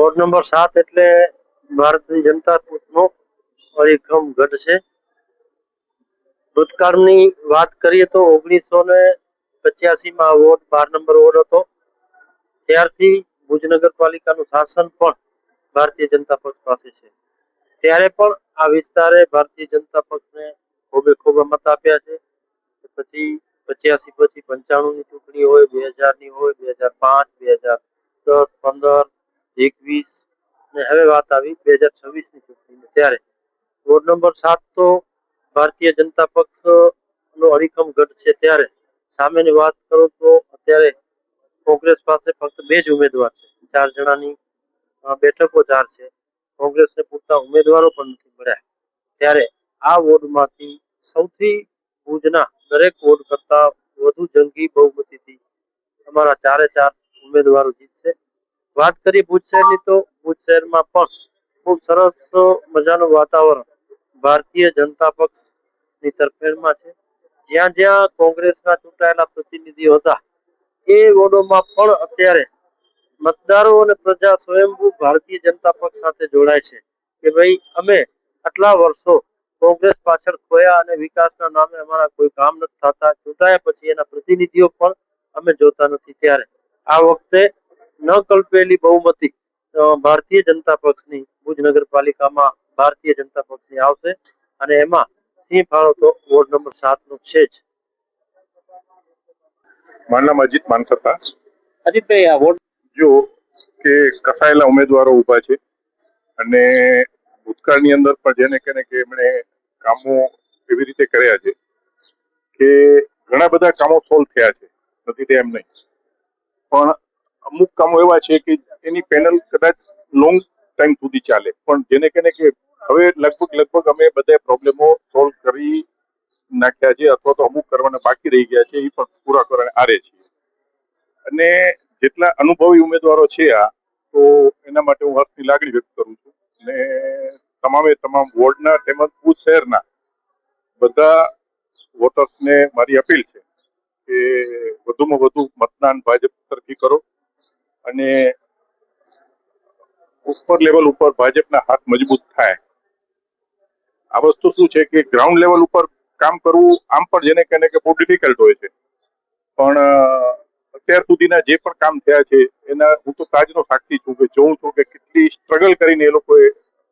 Ward number 7 એટલે ભારતીય જનતા પક્ષનો અડીખમ ગઢ છે. ભૂતકાળની વાત કરીએ તો 1985માં વોર્ડ 12 નંબર વોર્ડ હતો. ત્યારથી ભુજ નગરપાલિકાનું શાસન પણ ભારતીય જનતા પક્ષ પાસે છે. ત્યારે પણ આ વિસ્તારે ભારતીય જનતા પક્ષને ખોબે ખોબા મત આપ્યા છે. પછી 85 પછી 95 ની ચૂંટણી હોય, 2000 ની હોય, 2005, 2010, 15, 21 ને હવે વાત આવી 2026 ની ચૂંટણી. ત્યારે વોર્ડ નંબર 7 તો ભારતીય જનતા પક્ષ નો અડીખમ ગઢ છે. ત્યારે સામેની વાત કરું તો અત્યારે કોંગ્રેસ પાસે ફક્ત 2 જ ઉમેદવાર છે. 4 જણાની બેઠકો 4 છે. કોંગ્રેસને પૂરતા ઉમેદવારો પણ નથી મળ્યા. ત્યારે આ વોર્ડમાંથી સૌથી ભુજના દરેક વોર્ડ કરતા વધુ જંગી બહુમતીથી અમારા 4 ઉમેદવારો જીતશે. વાત કરીએ ભુજ શહેરની તો ભુજ શહેરમાં પણ ખૂબ સરસ મજાનું વાતાવરણ ભારતીય જનતા પક્ષની તરફેણમાં છે. જ્યાં જ્યાં કોંગ્રેસના ચૂંટાયેલા પ્રતિનિધિઓ હતા એ વોર્ડોમાં પણ અત્યારે મતદારો અને પ્રજા સ્વયંભૂ ભારતીય જનતા પક્ષ સાથે જોડાય છે કે ભાઈ અમે આટલા વર્ષો કોંગ્રેસ પાછળ ખોયા અને વિકાસના નામે અમારા કોઈ કામ નથી થતા. ચૂંટાયા પછી એના પ્રતિનિધિઓ પણ અમે જોતા નથી. ત્યારે આ વખતે ન કલ્પેલી બહુમતી ભારતીય જનતા પક્ષની ભુજ નગરપાલિકામાં ભારતીય જનતા પક્ષની આવશે અને એમાં સિંહ ફાળો તો વોર્ડ નંબર 7 નો છે જ. મારું નામ અજીત માનસતા. અજીતભાઈ, આ વોર્ડ જો કે કસાયેલા ઉમેદવારો ઉભા છે અને ભૂતકાળની અંદર પણ જેને કેને કે એમણે કામો એવી રીતે કર્યા છે કે ઘણા બધા કામો સોલ્વ થયા છે, નથી તે એમ નહીં, પણ અમુક કામો એવા છે કે એની પેનલ કદાચ લોંગ ટાઈમ સુધી ચાલે, પણ જેને કેને કે હવે લગભગ અમે બધા પ્રોબ્લેમો સોલ્વ કરી નાખ્યા છે અથવા તો અમુક કરવાના બાકી રહી ગયા છે એ પણ પૂરા કરવાના આરે છીએ. અને જેટલા અનુભવી ઉમેદવારો છે આ, તો એના માટે હું હર્ષની લાગણી વ્યક્ત કરું છું. અને તમામ વોર્ડના તેમજ ભુજ શહેરના બધા વોટર્સને મારી અપીલ છે કે વધુમાં વધુ મતદાન ભાજપ તરફી કરો અને ઉપર લેવલ ઉપર ભાજપના હાથ મજબૂત થાય. આ વસ્તુ શું છે કે ગ્રાઉન્ડ લેવલ ઉપર કામ કરવું આમ પણ જેને કહેને કે બહુ ડિફિકલ્ટ હોય છે, પણ અત્યાર સુધીના જે પણ કામ થયા છે એના હું તો તાજનો સાક્ષી છું કે જોઉં છું કે કેટલી સ્ટ્રગલ કરીને એ લોકોએ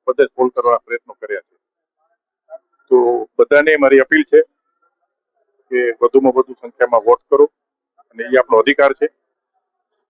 બધે સોલ્વ કરવાના પ્રયત્નો કર્યા છે. તો બધાને મારી અપીલ છે કે વધુમાં વધુ સંખ્યામાં વોટ કરો અને એ આપણો અધિકાર છે.